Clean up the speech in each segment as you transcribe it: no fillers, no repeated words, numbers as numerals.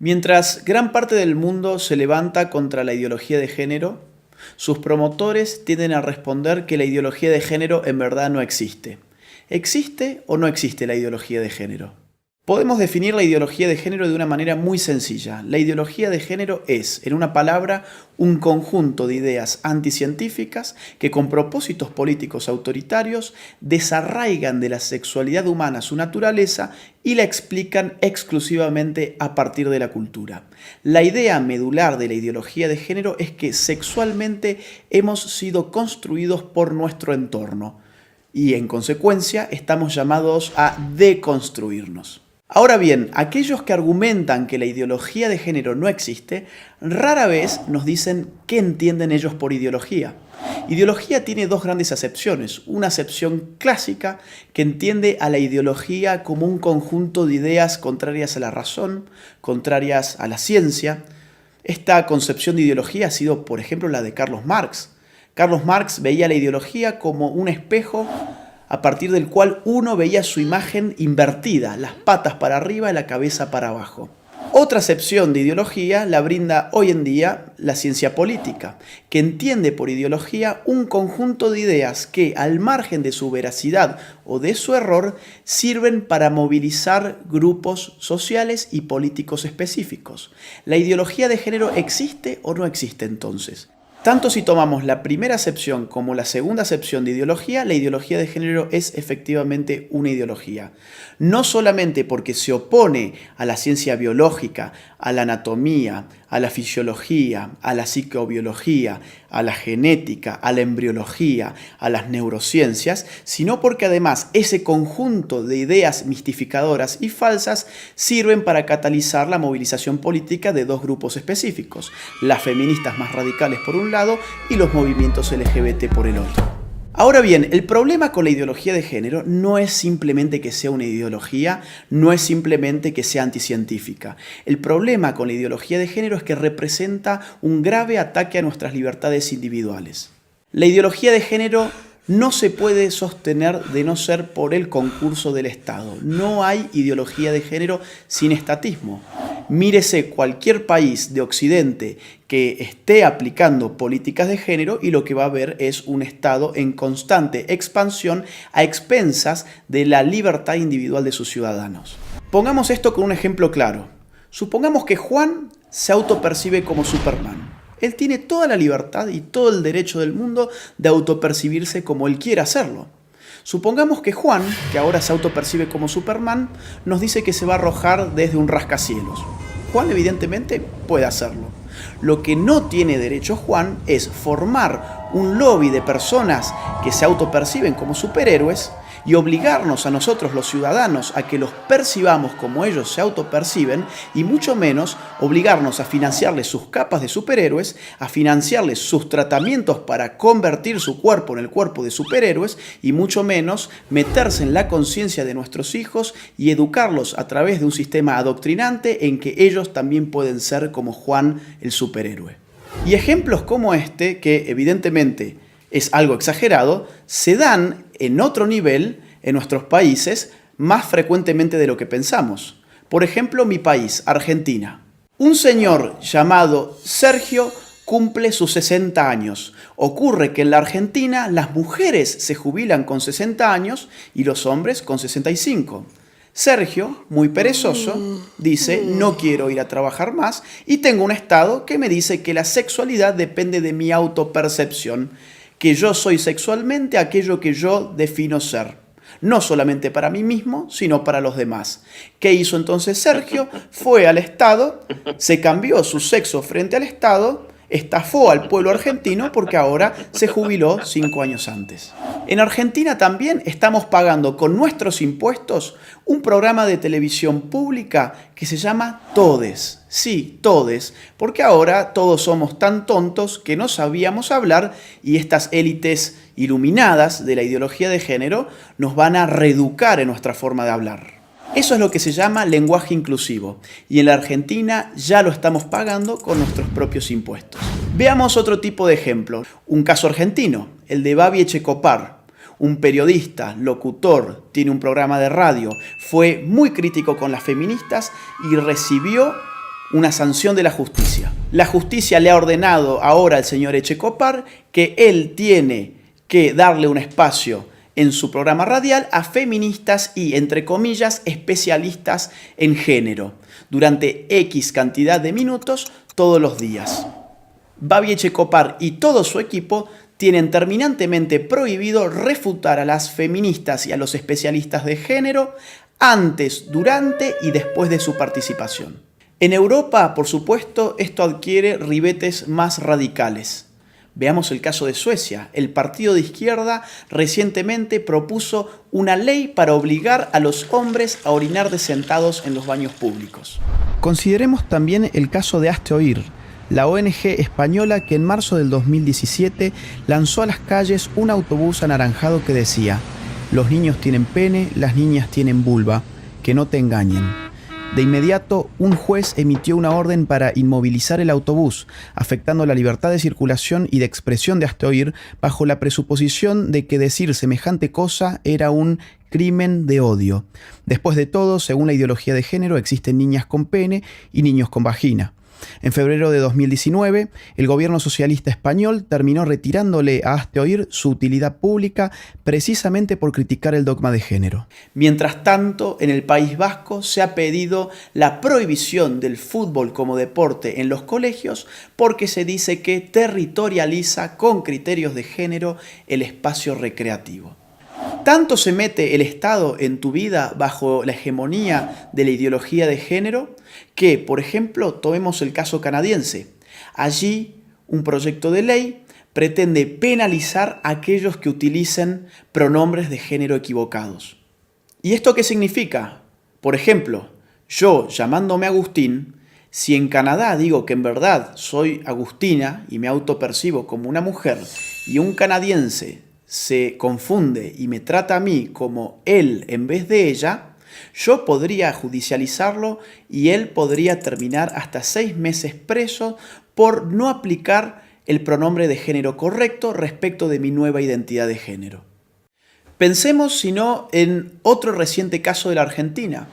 Mientras gran parte del mundo se levanta contra la ideología de género, sus promotores tienden a responder que la ideología de género en verdad no existe. ¿Existe o no existe la ideología de género? Podemos definir la ideología de género de una manera muy sencilla. La ideología de género es, en una palabra, un conjunto de ideas anticientíficas que con propósitos políticos autoritarios desarraigan de la sexualidad humana su naturaleza y la explican exclusivamente a partir de la cultura. La idea medular de la ideología de género es que sexualmente hemos sido construidos por nuestro entorno y en consecuencia estamos llamados a deconstruirnos. Ahora bien, aquellos que argumentan que la ideología de género no existe, rara vez nos dicen qué entienden ellos por ideología. Ideología tiene dos grandes acepciones. Una acepción clásica que entiende a la ideología como un conjunto de ideas contrarias a la razón, contrarias a la ciencia. Esta concepción de ideología ha sido, por ejemplo, la de Carlos Marx. Carlos Marx veía la ideología como un espejo a partir del cual uno veía su imagen invertida, las patas para arriba y la cabeza para abajo. Otra acepción de ideología la brinda hoy en día la ciencia política, que entiende por ideología un conjunto de ideas que, al margen de su veracidad o de su error, sirven para movilizar grupos sociales y políticos específicos. ¿La ideología de género existe o no existe entonces? Tanto si tomamos la primera acepción como la segunda acepción de ideología, la ideología de género es efectivamente una ideología. No solamente porque se opone a la ciencia biológica, a la anatomía, a la fisiología, a la psicobiología, a la genética, a la embriología, a las neurociencias, sino porque además ese conjunto de ideas mistificadoras y falsas sirven para catalizar la movilización política de dos grupos específicos, las feministas más radicales por un lado y los movimientos LGBT por el otro. Ahora bien, el problema con la ideología de género no es simplemente que sea una ideología, no es simplemente que sea anticientífica. El problema con la ideología de género es que representa un grave ataque a nuestras libertades individuales. La ideología de género no se puede sostener de no ser por el concurso del Estado. No hay ideología de género sin estatismo. Mírese cualquier país de Occidente que esté aplicando políticas de género y lo que va a ver es un Estado en constante expansión a expensas de la libertad individual de sus ciudadanos. Pongamos esto con un ejemplo claro. Supongamos que Juan se autopercibe como Superman. Él tiene toda la libertad y todo el derecho del mundo de autopercibirse como él quiera hacerlo. Supongamos que Juan, que ahora se autopercibe como Superman, nos dice que se va a arrojar desde un rascacielos. Juan evidentemente puede hacerlo. Lo que no tiene derecho Juan es formar un lobby de personas que se autoperciben como superhéroes y obligarnos a nosotros los ciudadanos a que los percibamos como ellos se autoperciben y mucho menos obligarnos a financiarles sus capas de superhéroes, a financiarles sus tratamientos para convertir su cuerpo en el cuerpo de superhéroes y mucho menos meterse en la conciencia de nuestros hijos y educarlos a través de un sistema adoctrinante en que ellos también pueden ser como Juan el superhéroe. Y ejemplos como este, que evidentemente es algo exagerado, se dan en otro nivel en nuestros países más frecuentemente de lo que pensamos. Por ejemplo, mi país, Argentina. Un señor llamado Sergio cumple sus 60 años. Ocurre que en la Argentina las mujeres se jubilan con 60 años y los hombres con 65. Sergio, muy perezoso, dice: no quiero ir a trabajar más y tengo un Estado que me dice que la sexualidad depende de mi autopercepción, que yo soy sexualmente aquello que yo defino ser, no solamente para mí mismo, sino para los demás. ¿Qué hizo entonces Sergio? Fue al Estado, se cambió su sexo frente al Estado, estafó al pueblo argentino porque ahora se jubiló 5 años antes. En Argentina también estamos pagando con nuestros impuestos un programa de televisión pública que se llama Todes. Sí, Todes, porque ahora todos somos tan tontos que no sabíamos hablar y estas élites iluminadas de la ideología de género nos van a reeducar en nuestra forma de hablar. Eso es lo que se llama lenguaje inclusivo y en la Argentina ya lo estamos pagando con nuestros propios impuestos. Veamos otro tipo de ejemplo, un caso argentino, el de Babi Echecopar. Un periodista, locutor, tiene un programa de radio, fue muy crítico con las feministas y recibió una sanción de la justicia. La justicia le ha ordenado ahora al señor Echecopar que él tiene que darle un espacio en su programa radial a feministas y, entre comillas, especialistas en género, durante X cantidad de minutos todos los días. Babi Echecopar y todo su equipo tienen terminantemente prohibido refutar a las feministas y a los especialistas de género antes, durante y después de su participación. En Europa, por supuesto, esto adquiere ribetes más radicales. Veamos el caso de Suecia. El partido de izquierda recientemente propuso una ley para obligar a los hombres a orinar sentados en los baños públicos. Consideremos también el caso de Hazte Oír, la ONG española que en marzo del 2017 lanzó a las calles un autobús anaranjado que decía: los niños tienen pene, las niñas tienen vulva, que no te engañen. De inmediato, un juez emitió una orden para inmovilizar el autobús, afectando la libertad de circulación y de expresión de Hazte Oír, bajo la presuposición de que decir semejante cosa era un crimen de odio. Después de todo, según la ideología de género, existen niñas con pene y niños con vagina. En febrero de 2019, el gobierno socialista español terminó retirándole a Hazte Oír su utilidad pública precisamente por criticar el dogma de género. Mientras tanto, en el País Vasco se ha pedido la prohibición del fútbol como deporte en los colegios porque se dice que territorializa con criterios de género el espacio recreativo. ¿Tanto se mete el Estado en tu vida bajo la hegemonía de la ideología de género que, por ejemplo, tomemos el caso canadiense? Allí, un proyecto de ley pretende penalizar a aquellos que utilicen pronombres de género equivocados. ¿Y esto qué significa? Por ejemplo, yo, llamándome Agustín, si en Canadá digo que en verdad soy Agustina y me autopercibo como una mujer, y un canadiense se confunde y me trata a mí como él en vez de ella, yo podría judicializarlo y él podría terminar hasta 6 meses preso por no aplicar el pronombre de género correcto respecto de mi nueva identidad de género. Pensemos, si no, en otro reciente caso de la Argentina.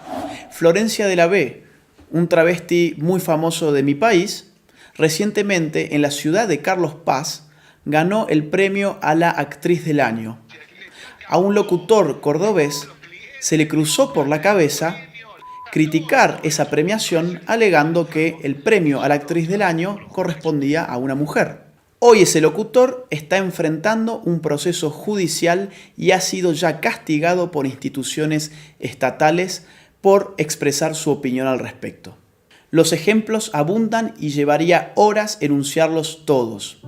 Florencia de la B, un travesti muy famoso de mi país, recientemente en la ciudad de Carlos Paz, ganó el premio a la actriz del año. A un locutor cordobés se le cruzó por la cabeza criticar esa premiación alegando que el premio a la actriz del año correspondía a una mujer. Hoy ese locutor está enfrentando un proceso judicial y ha sido ya castigado por instituciones estatales por expresar su opinión al respecto. Los ejemplos abundan y llevaría horas enunciarlos todos.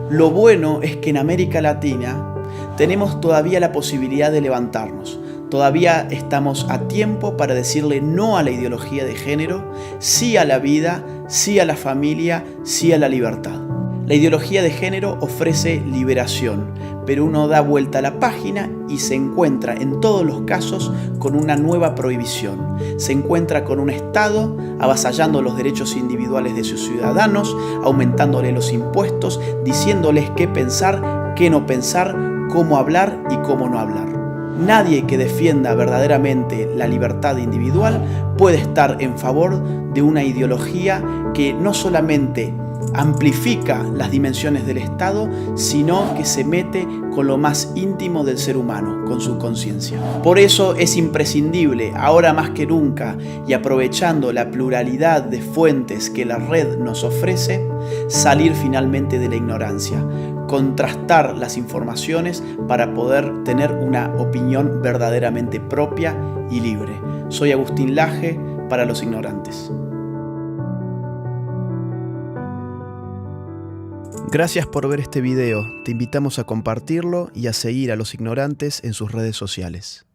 Lo bueno es que en América Latina tenemos todavía la posibilidad de levantarnos. Todavía estamos a tiempo para decirle no a la ideología de género, sí a la vida, sí a la familia, sí a la libertad. La ideología de género ofrece liberación, pero uno da vuelta a la página y se encuentra en todos los casos con una nueva prohibición. Se encuentra con un Estado avasallando los derechos individuales de sus ciudadanos, aumentándole los impuestos, diciéndoles qué pensar, qué no pensar, cómo hablar y cómo no hablar. Nadie que defienda verdaderamente la libertad individual puede estar en favor de una ideología que no solamente amplifica las dimensiones del Estado, sino que se mete con lo más íntimo del ser humano, con su conciencia. Por eso es imprescindible, ahora más que nunca, y aprovechando la pluralidad de fuentes que la red nos ofrece, salir finalmente de la ignorancia, contrastar las informaciones para poder tener una opinión verdaderamente propia y libre. Soy Agustín Laje para Los Ignorantes. Gracias por ver este video, te invitamos a compartirlo y a seguir a Los Ignorantes en sus redes sociales.